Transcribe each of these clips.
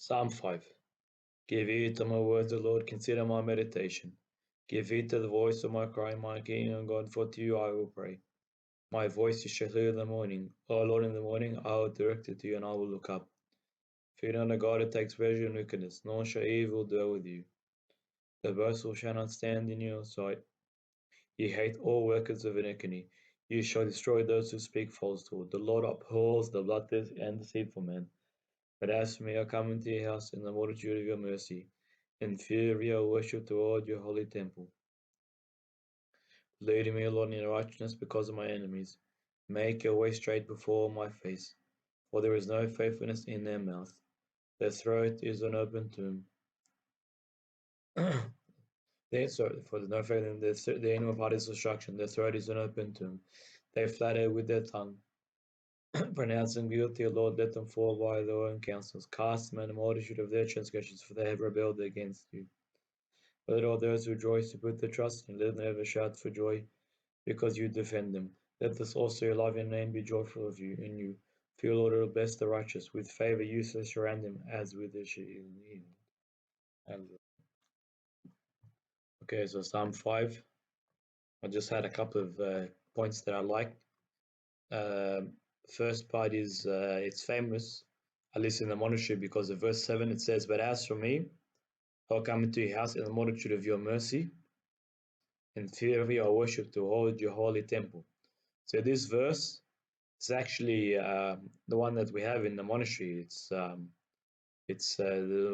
Psalm 5. Give heed to my words, O Lord, consider my meditation. Give heed to the voice of my cry, my King and God, for to you I will pray. My voice you shall hear in the morning. O Lord, in the morning I will direct it to you, and I will look up. Fear not a God that takes pleasure in wickedness, nor shall evil dwell with you. The boastful shall not stand in your sight. Ye hate all workers of iniquity. You shall destroy those who speak falsehood. The Lord abhors the bloodless and deceitful man. But as for me, I come into your house in the multitude of your mercy. In fear of you, I worship toward your holy temple. Lead me, Lord, in righteousness because of my enemies. Make your way straight before my face. For there is no faithfulness in their mouth. Their throat is an open tomb. For there's no faithfulness in their inward part is destruction. Their throat is an open tomb. They flatter with their tongue. Pronounce them guilty, O Lord, let them fall by their own counsels. Cast them in the multitude of their transgressions, for they have rebelled against you. Let all those who rejoice to put their trust in you, let them ever shout for joy, because you defend them. Let this also your loving name be joyful of you in you. For your Lord will bless the righteous. With favor you shall surround them as with a shield. Okay, so Psalm 5. I just had a couple of points that I liked. First part is it's famous, at least in the monastery, because of verse 7 it says, But as for me, I'll come into your house in the multitude of your mercy. In fear of you, I worship to hold your holy temple. So this verse is actually the one that we have in the monastery. It's the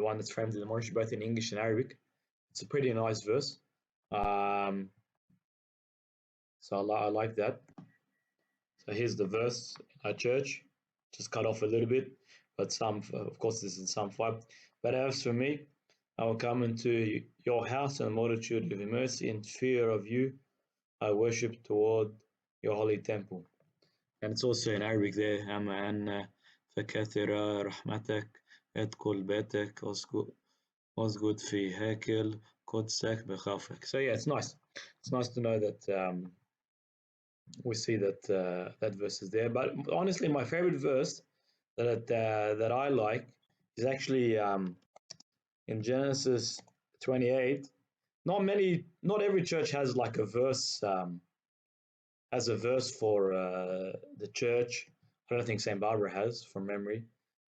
one that's framed in the monastery, both in English and Arabic. It's a pretty nice verse. So I like that. So here's the verse in our church, just cut off a little bit, but of course, this is in Psalm 5. But as for me, I will come into your house in a multitude of your mercy. In fear of you, I worship toward your holy temple. And it's also in Arabic there. أما أن فكثر رحمتك ادخل بيتك اسجد في هيكل قدسك بخوفك. So yeah, it's nice. It's nice to know that we see that that verse is there. But honestly, my favorite verse that I like is actually in Genesis 28. Not every church has like a verse for the church. I don't think St. Barbara has from memory.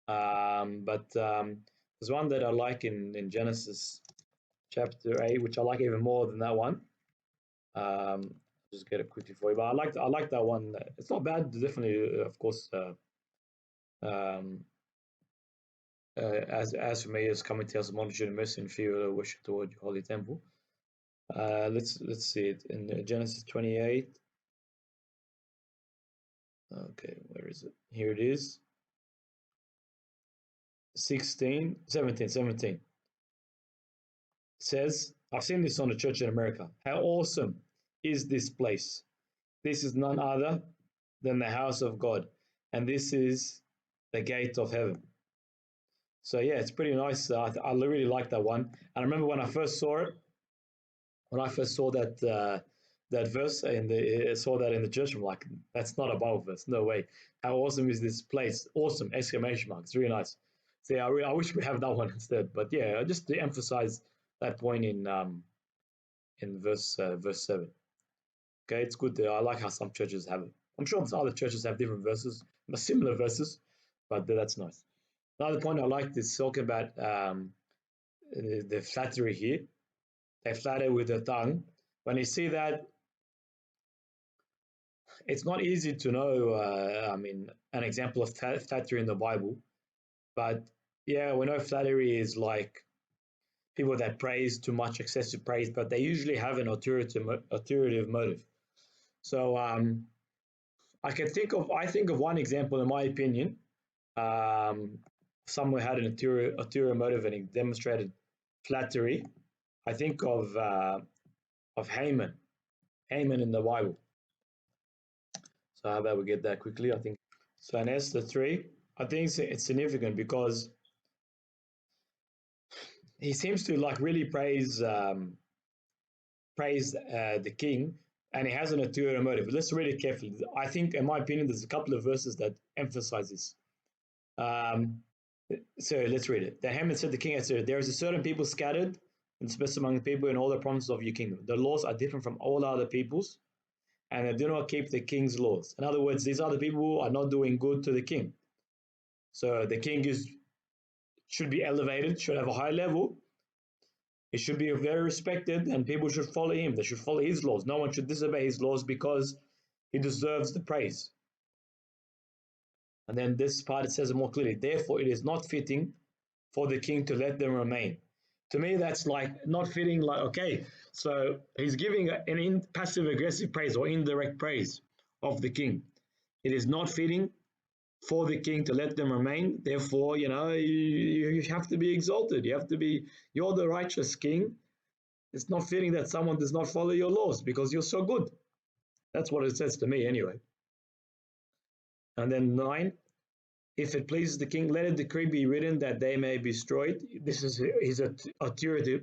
But there's one that I like in Genesis chapter 8, which I like even more than that one. Just get it quickly for you, but I like that one. It's not bad, definitely. Of course, as for me, as coming to us, multitude of mercy and fear, worship toward your holy temple. Let's see it in Genesis 28. Okay, where is it? Here it is. 17. It says, I've seen this on the church in America. How awesome is this place? This is none other than the house of God, and this is the gate of heaven. So yeah, it's pretty nice. I really like that one. And I remember when I first saw it, when I first saw that that verse saw that in the church, I'm like, that's not a Bible verse. No way. How awesome is this place? Awesome! Exclamation mark. It's really nice. So yeah, I wish we have that one instead. But yeah, just to emphasize that point in verse 7. Okay, it's good. I like how some churches have it. I'm sure some other churches have different verses, similar verses, but that's nice. Another point I like is talking about the flattery here. They flatter with the tongue. When you see that, it's not easy to know, an example of flattery in the Bible. But yeah, we know flattery is like people that praise too much, excessive praise, but they usually have an ulterior motive. So I think of one example, in my opinion. Someone had an ulterior motive and he demonstrated flattery. I think of Haman in the Bible. So how about we get that quickly? I think so. In Esther 3, I think it's significant because he seems to like really praise the king, and he has an ulterior motive. But let's read it carefully. I think, in my opinion, there's a couple of verses that emphasize this. So let's read it. Then Haman said to King Esther, there is a certain people scattered and dispersed among the people in all the provinces of your kingdom. The laws are different from all other peoples, and they do not keep the king's laws. In other words, these other people are not doing good to the king. So the king should be elevated, should have a high level. He should be very respected, and people should follow him. They should follow his laws. No one should disobey his laws because he deserves the praise. And then this part, it says it more clearly. Therefore, it is not fitting for the king to let them remain. To me, that's like not fitting. Like, okay, so he's giving an passive aggressive praise or indirect praise of the king. It is not fitting for the king to let them remain. Therefore, you have to be exalted. You have to be, you're the righteous king. It's not fitting that someone does not follow your laws because you're so good. That's what it says to me anyway. And then 9, if it pleases the king, let a decree be written that they may be destroyed. This is his ulterior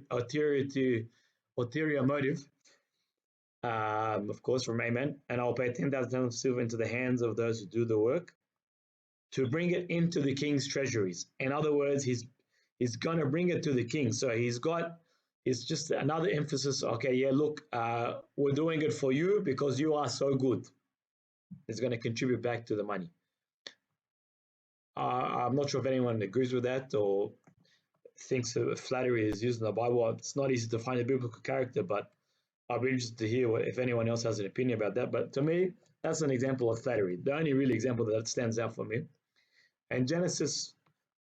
motive, of course, from Amen. And I'll pay 10,000 of silver into the hands of those who do the work to bring it into the king's treasuries. In other words, he's going to bring it to the king. So it's just another emphasis. Okay, yeah, look, we're doing it for you because you are so good. It's going to contribute back to the money. I'm not sure if anyone agrees with that or thinks flattery is used in the Bible. It's not easy to find a biblical character, but I'll be interested to hear if anyone else has an opinion about that. But to me, that's an example of flattery. The only really example that stands out for me. And Genesis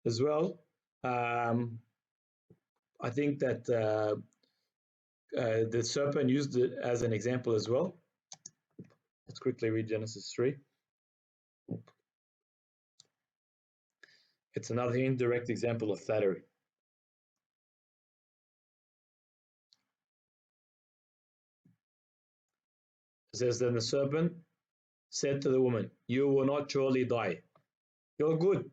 as well, I think that the serpent used it as an example as well. Let's quickly read Genesis 3. It's another indirect example of flattery. It says, then the serpent said to the woman, you will not surely die. You're good.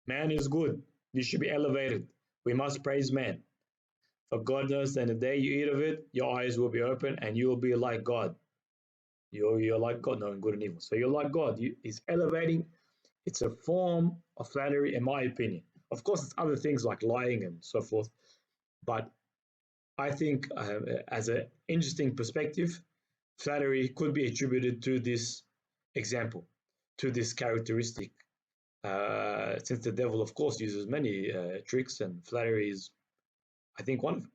Man is good. You should be elevated. We must praise man. For God knows that the day you eat of it, your eyes will be open and you will be like God. You're like God, knowing good and evil. So you're like God. He's elevating. It's a form of flattery, in my opinion. Of course, it's other things like lying and so forth. But I think as an interesting perspective, flattery could be attributed to this example, to this characteristic. Since the devil, of course, uses many tricks, and flattery is, I think, one of them.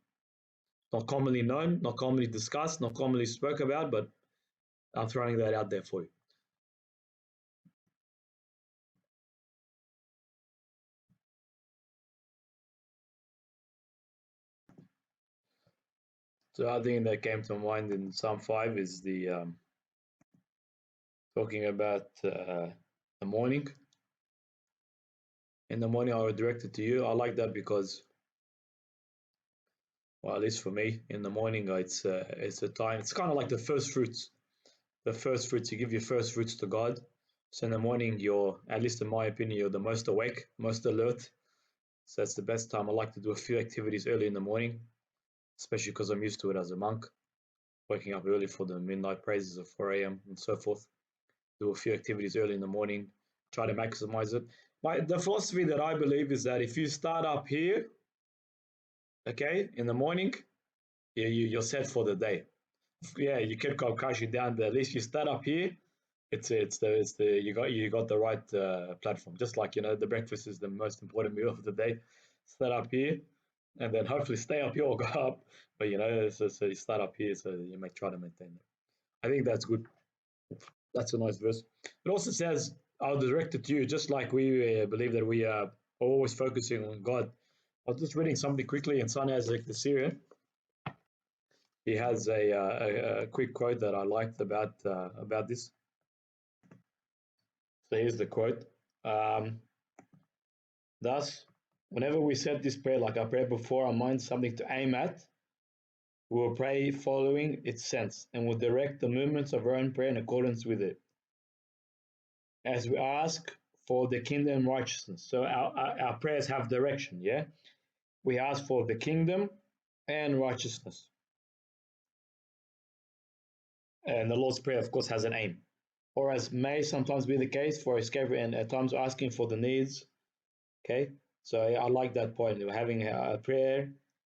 Not commonly known, not commonly discussed, not commonly spoke about, but I'm throwing that out there for you. So the other thing that came to mind in Psalm 5 is the talking about the morning. In the morning, I will direct it to you. I like that because, well, at least for me, in the morning, it's a time. It's kind of like the first fruits. The first fruits, you give your first fruits to God. So in the morning, you're, at least in my opinion, you're the most awake, most alert. So that's the best time. I like to do a few activities early in the morning, especially because I'm used to it as a monk, waking up early for the midnight praises of 4 a.m. and so forth. Do a few activities early in the morning, try to maximize it. The philosophy that I believe is that if you start up here, okay, in the morning, you're set for the day. Yeah, you can go crashing down, but at least you start up here. It's the you got the right platform. Just like the breakfast is the most important meal of the day. Start up here, and then hopefully stay up here or go up. But so you start up here, so you may try to maintain it. I think that's good. That's a nice verse. It also says, "I'll direct it to you," just like we believe that we are always focusing on God. I was just reading something quickly in Son Isaac the Syrian. He has a quick quote that I liked about this. So here's the quote. Thus, whenever we set this prayer, like I prayed before, our mind something to aim at, we will pray following its sense and will direct the movements of our own prayer in accordance with it. As we ask for the kingdom and righteousness. So our prayers have direction, yeah? We ask for the kingdom and righteousness. And the Lord's Prayer, of course, has an aim. Or as may sometimes be the case for escape and at times asking for the needs. Okay, So I like that point. Having a prayer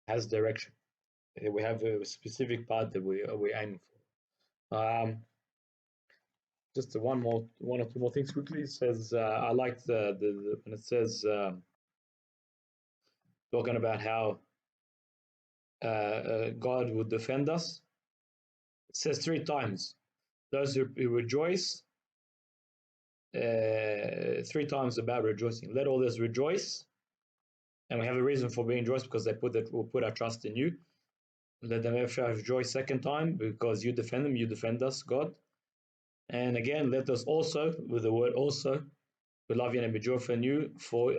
has direction. We have a specific path that we're aiming for. Just one or two more things quickly. It says I like the when it says talking about how God would defend us. It says three times. Those who rejoice, three times about rejoicing. Let all this rejoice, and we have a reason for being rejoiced because will put our trust in you. Let them ever rejoice second time because you defend them, you defend us, God. And again, let us also, with the word also, we love you and be joyful in you,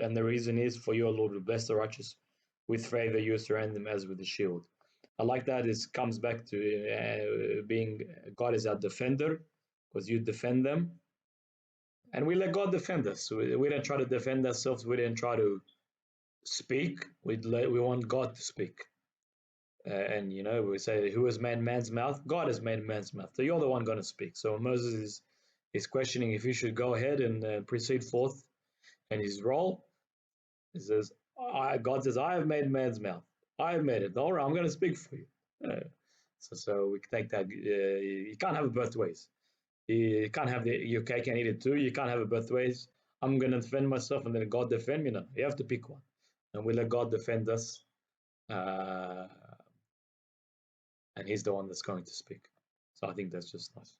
and the reason is for you, O Lord, will bless the righteous. With favor you surround them as with a shield. I like that. It comes back to being God is our defender because you defend them. And we let God defend us. We don't try to defend ourselves. We didn't try to speak. We want God to speak. And we say, who has made man's mouth? God has made man's mouth. So you're the one going to speak. So Moses is questioning if he should go ahead and proceed forth in his role. He says, God says, I have made man's mouth. I have made it. All right, I'm going to speak for you. So we can take that. You can't have it both ways. You can't have your cake and eat it too. You can't have it both ways. I'm going to defend myself and then God defend me. No, you have to pick one. And we let God defend us. And he's the one that's going to speak. So I think that's just nice.